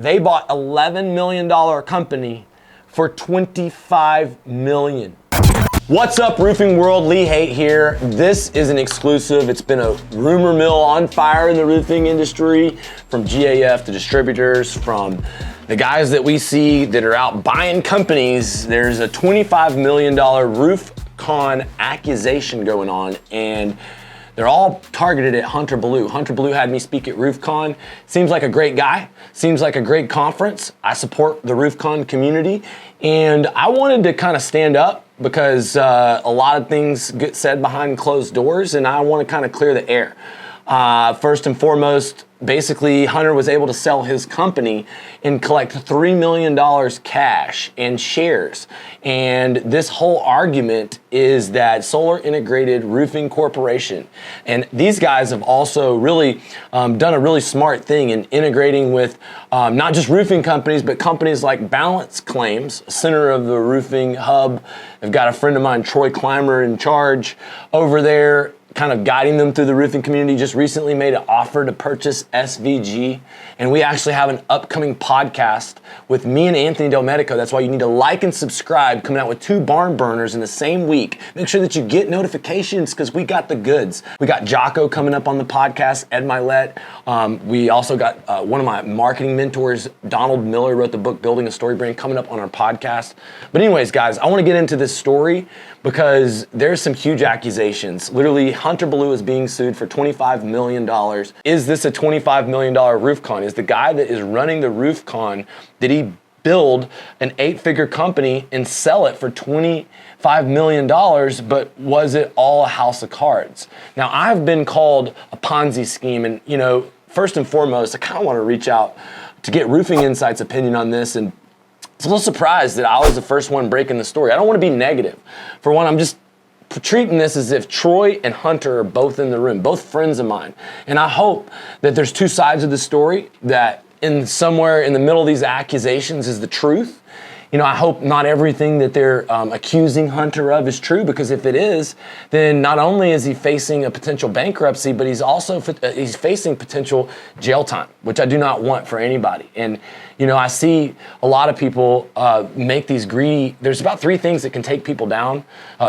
They bought $11 million company for $25 million. What's up, roofing world? Lee Haight here. This is an exclusive. It's been a rumor mill on fire in the roofing industry, from GAF to distributors, from the guys that we see that are out buying companies. There's a $25 million RoofCon accusation going on, and they're all targeted at Hunter Ballew. Hunter Ballew had me speak at RoofCon. Seems like a great guy. Seems like a great conference. I support the RoofCon community, and I wanted to kind of stand up because a lot of things get said behind closed doors, and I want to kind of clear the air. First and foremost, basically, Hunter was able to sell his company and collect $3 million cash and shares. And this whole argument is that Solar Integrated Roofing Corporation, and these guys have also really done a really smart thing in integrating with not just roofing companies, but companies like Balance Claims, center of the roofing hub. I've got a friend of mine, Troy Clymer, in charge over there, kind of guiding them through the roofing community. Just recently made an offer to purchase SVG, and we actually have an upcoming podcast with me and Anthony Del Medico. That's why you need to like and subscribe, coming out with 2 barn burners in the same week. Make sure that you get notifications, because we got the goods. We got Jocko coming up on the podcast, Ed Milet. We also got one of my marketing mentors, Donald Miller, wrote the book Building a Story Brand, coming up on our podcast. But anyways, guys, I want to get into this story because there's some huge accusations. Literally, Hunter Ballew is being sued for $25 million. Is this a $25 million RoofCon? Is the guy that is running the RoofCon, did he build an 8-figure company and sell it for $25 million, but was it all a house of cards? Now, I've been called a Ponzi scheme, and first and foremost, I kind of want to reach out to get Roofing Insight's opinion on this, and it's a little surprised that I was the first one breaking the story. I don't want to be negative. For one, I'm just treating this as if Troy and Hunter are both in the room, both friends of mine. And I hope that there's 2 sides of the story, that in somewhere in the middle of these accusations is the truth. I hope not everything that they're accusing Hunter of is true, because if it is, then not only is he facing a potential bankruptcy, but he's also he's facing potential jail time, which I do not want for anybody. And I see a lot of people make these greedy. There's about 3 things that can take people down: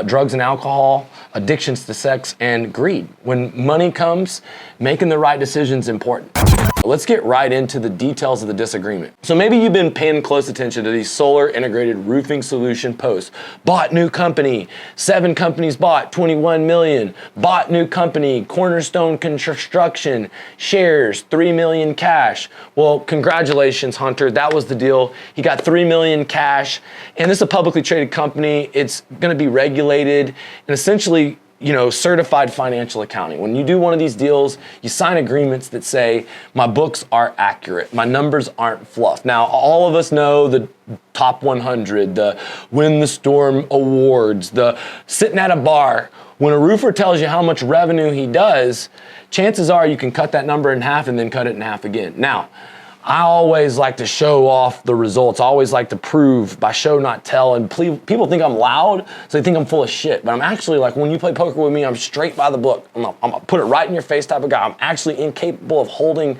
drugs and alcohol, addictions to sex, and greed. When money comes, making the right decision is important. Let's get right into the details of the disagreement. So maybe you've been paying close attention to these Solar Integrated Roofing Solution posts. Bought new company, 7 companies bought, 21 million. Bought new company, Cornerstone Construction, shares, 3 million cash. Well, congratulations, Hunter. That was the deal. He got 3 million cash, and this is a publicly traded company. It's gonna be regulated and essentially certified financial accounting. When you do one of these deals, you sign agreements that say, my books are accurate, my numbers aren't fluff. Now, all of us know the top 100, the Win the Storm awards, the sitting at a bar. When a roofer tells you how much revenue he does, chances are you can cut that number in half and then cut it in half again. Now, I always like to show off the results. I always like to prove by show, not tell. And people think I'm loud, so they think I'm full of shit. But I'm actually, like, when you play poker with me, I'm straight by the book. I'm a put it right in your face type of guy. I'm actually incapable of holding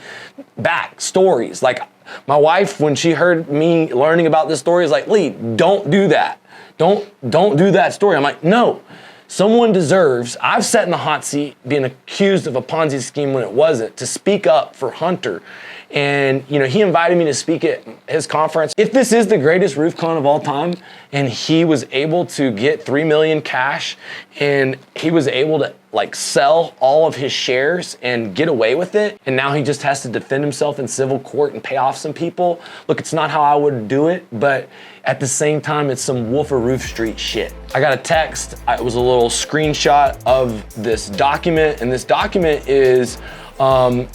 back stories. Like, my wife, when she heard me learning about this story, is like, Lee, don't do that. Don't do that story. I'm like, no. Someone deserves, I've sat in the hot seat being accused of a Ponzi scheme when it wasn't, to speak up for Hunter. And he invited me to speak at his conference. If this is the greatest RoofCon of all time, and he was able to get 3 million cash, and he was able to sell all of his shares and get away with it, and now he just has to defend himself in civil court and pay off some people. Look, it's not how I would do it, but at the same time, it's some Wolf of Roof Street shit. I got a text. It was a little screenshot of this document, and this document is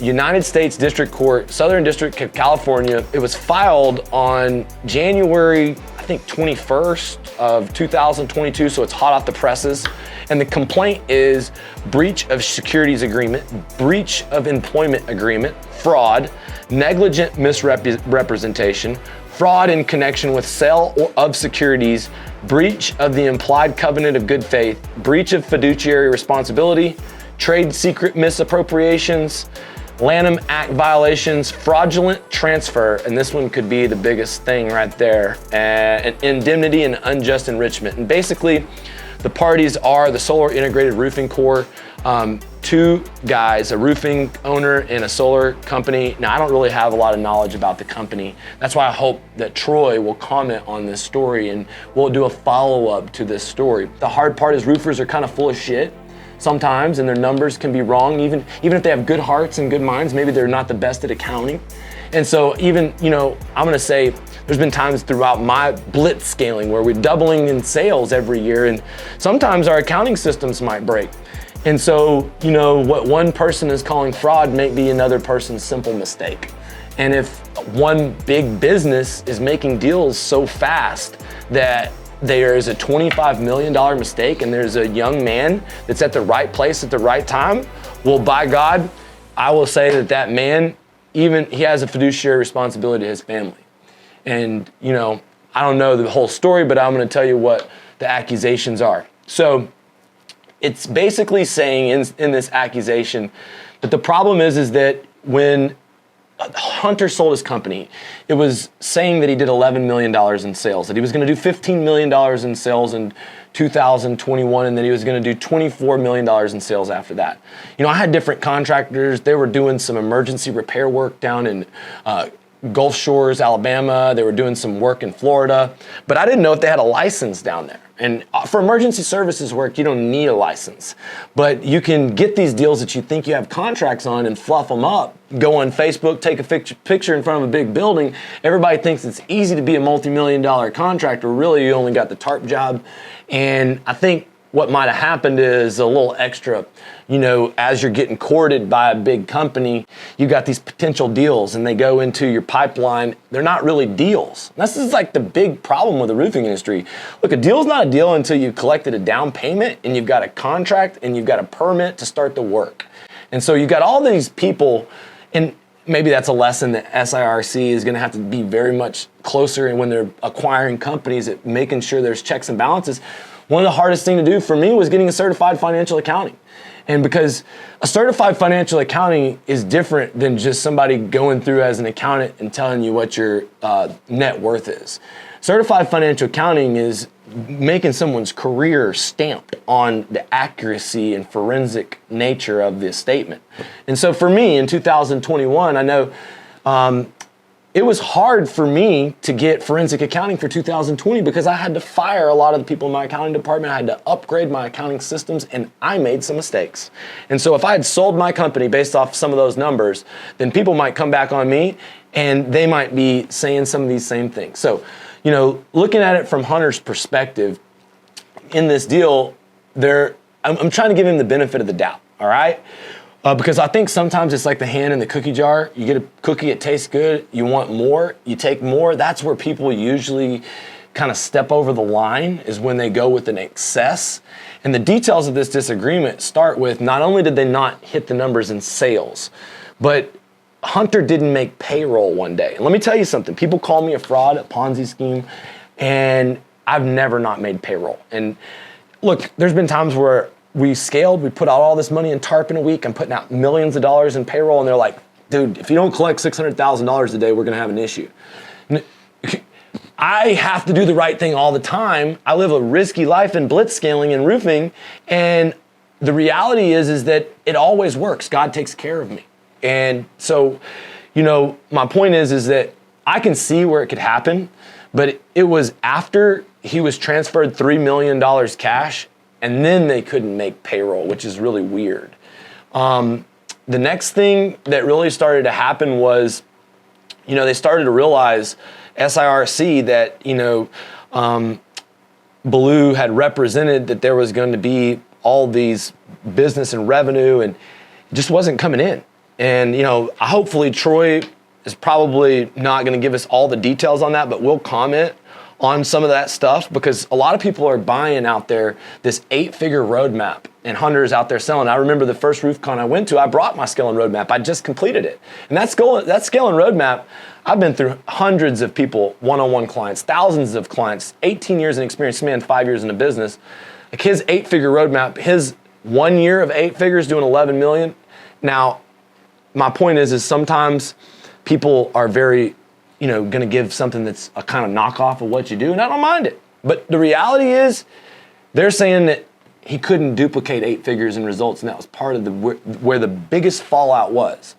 United States District Court, Southern District of California. It was filed on January, I think, 21st of 2022, so it's hot off the presses. And the complaint is breach of securities agreement, breach of employment agreement, fraud, negligent misrepresentation, fraud in connection with sale of securities, breach of the implied covenant of good faith, breach of fiduciary responsibility, trade secret misappropriations, Lanham Act violations, fraudulent transfer, and this one could be the biggest thing right there, indemnity and unjust enrichment. And basically, the parties are the Solar Integrated Roofing Corp, two guys, a roofing owner and a solar company. Now, I don't really have a lot of knowledge about the company. That's why I hope that Troy will comment on this story and we'll do a follow-up to this story. The hard part is roofers are kind of full of shit sometimes, and their numbers can be wrong. Even if they have good hearts and good minds, maybe they're not the best at accounting. And so even, I'm gonna say there's been times throughout my blitz scaling where we're doubling in sales every year, and sometimes our accounting systems might break. And so, what one person is calling fraud may be another person's simple mistake. And if one big business is making deals so fast that there is a $25 million mistake and there's a young man that's at the right place at the right time, well, by God, I will say that man, he has a fiduciary responsibility to his family. And, I don't know the whole story, but I'm gonna tell you what the accusations are. So it's basically saying in this accusation that the problem is that when Hunter sold his company, it was saying that he did $11 million in sales, that he was gonna do $15 million in sales in 2021, and that he was gonna do $24 million in sales after that. I had different contractors. They were doing some emergency repair work down in Gulf Shores, Alabama. They were doing some work in Florida, but I didn't know if they had a license down there. And for emergency services work, you don't need a license, but you can get these deals that you think you have contracts on and fluff them up. Go on Facebook, take a picture in front of a big building. Everybody thinks it's easy to be a multi-million-dollar contractor. Really, you only got the tarp job. And I think what might have happened is a little extra, as you're getting courted by a big company, you got these potential deals and they go into your pipeline. They're not really deals. This is like the big problem with the roofing industry. Look, a deal's not a deal until you've collected a down payment and you've got a contract and you've got a permit to start the work. And so you got all these people, and maybe that's a lesson that SIRC is gonna have to be very much closer in when they're acquiring companies at making sure there's checks and balances. One of the hardest things to do for me was getting a certified financial accounting. And because a certified financial accounting is different than just somebody going through as an accountant and telling you what your net worth is. Certified financial accounting is making someone's career stamped on the accuracy and forensic nature of the statement. And so for me in 2021, I know it was hard for me to get forensic accounting for 2020 because I had to fire a lot of the people in my accounting department. I had to upgrade my accounting systems, and I made some mistakes. And so if I had sold my company based off some of those numbers, then people might come back on me and they might be saying some of these same things. So, looking at it from Hunter's perspective, in this deal, I'm trying to give him the benefit of the doubt, all right? Because I think sometimes it's like the hand in the cookie jar. You get a cookie, it tastes good, you want more, you take more. That's where people usually kind of step over the line, is when they go with an excess. And the details of this disagreement start with, not only did they not hit the numbers in sales, but Hunter didn't make payroll one day. And let me tell you something, people call me a fraud, a Ponzi scheme, and I've never not made payroll. And look, there's been times where we scaled, we put out all this money in TARP in a week, I'm putting out millions of dollars in payroll, and they're like, dude, if you don't collect $600,000 a day, we're gonna have an issue. I have to do the right thing all the time. I live a risky life in blitz scaling and roofing, and the reality is that it always works. God takes care of me. And so, my point is that I can see where it could happen, but it was after he was transferred $3 million cash, and then they couldn't make payroll, which is really weird. The next thing that really started to happen was, they started to realize, SIRC, that, Ballew had represented that there was going to be all these business and revenue, and it just wasn't coming in. And, hopefully Troy is probably not going to give us all the details on that, but we'll comment on some of that stuff, because a lot of people are buying out there this 8-figure roadmap, and Hunter's out there selling. I remember the first RoofCon I went to, I brought my scaling roadmap. I just completed it. And that scaling roadmap, I've been through hundreds of people, one-on-one clients, thousands of clients, 18 years in experience, man, 5 years in the business. Like his 8-figure roadmap, his 1 year of 8 figures doing 11 million. Now, my point is sometimes people are very, going to give something that's a kind of knockoff of what you do, and I don't mind it. But the reality is, they're saying that he couldn't duplicate 8 figures in results, and that was part of where the biggest fallout was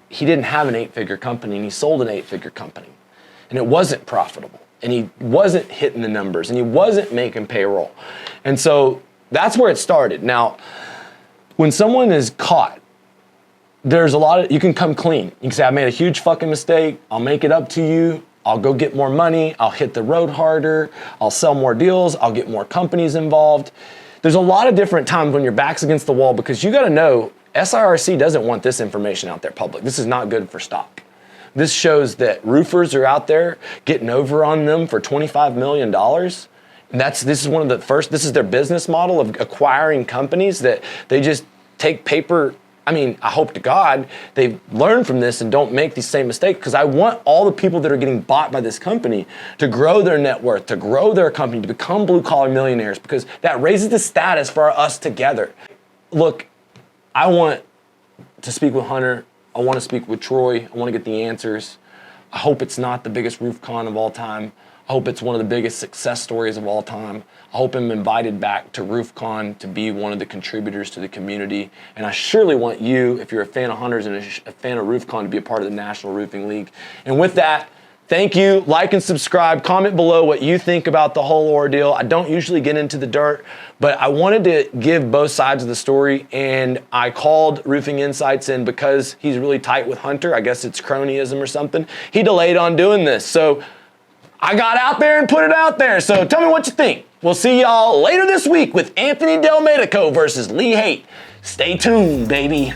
he didn't have an 8-figure company, and he sold an 8-figure company, and it wasn't profitable, and he wasn't hitting the numbers, and he wasn't making payroll. And so that's where it started. Now, when someone is caught, there's a lot of, you can come clean. You can say, I made a huge fucking mistake. I'll make it up to you. I'll go get more money. I'll hit the road harder. I'll sell more deals. I'll get more companies involved. There's a lot of different times when your back's against the wall, because you got to know SIRC doesn't want this information out there public. This is not good for stock. This shows that roofers are out there getting over on them for $25 million. And this is their business model of acquiring companies, that they just take paper. I mean, I hope to God they've learned from this and don't make these same mistakes, because I want all the people that are getting bought by this company to grow their net worth, to grow their company, to become blue-collar millionaires, because that raises the status for us together. Look, I want to speak with Hunter. I want to speak with Troy. I want to get the answers. I hope it's not the biggest roof con of all time. I hope it's one of the biggest success stories of all time. I hope I'm invited back to RoofCon to be one of the contributors to the community. And I surely want you, if you're a fan of Hunters and a fan of RoofCon, to be a part of the National Roofing League. And with that, thank you. Like and subscribe. Comment below what you think about the whole ordeal. I don't usually get into the dirt, but I wanted to give both sides of the story, and I called Roofing Insights in because he's really tight with Hunter. I guess it's cronyism or something. He delayed on doing this. So I got out there and put it out there. So tell me what you think. We'll see y'all later this week with Anthony Del Medico versus Lee Haight. Stay tuned, baby.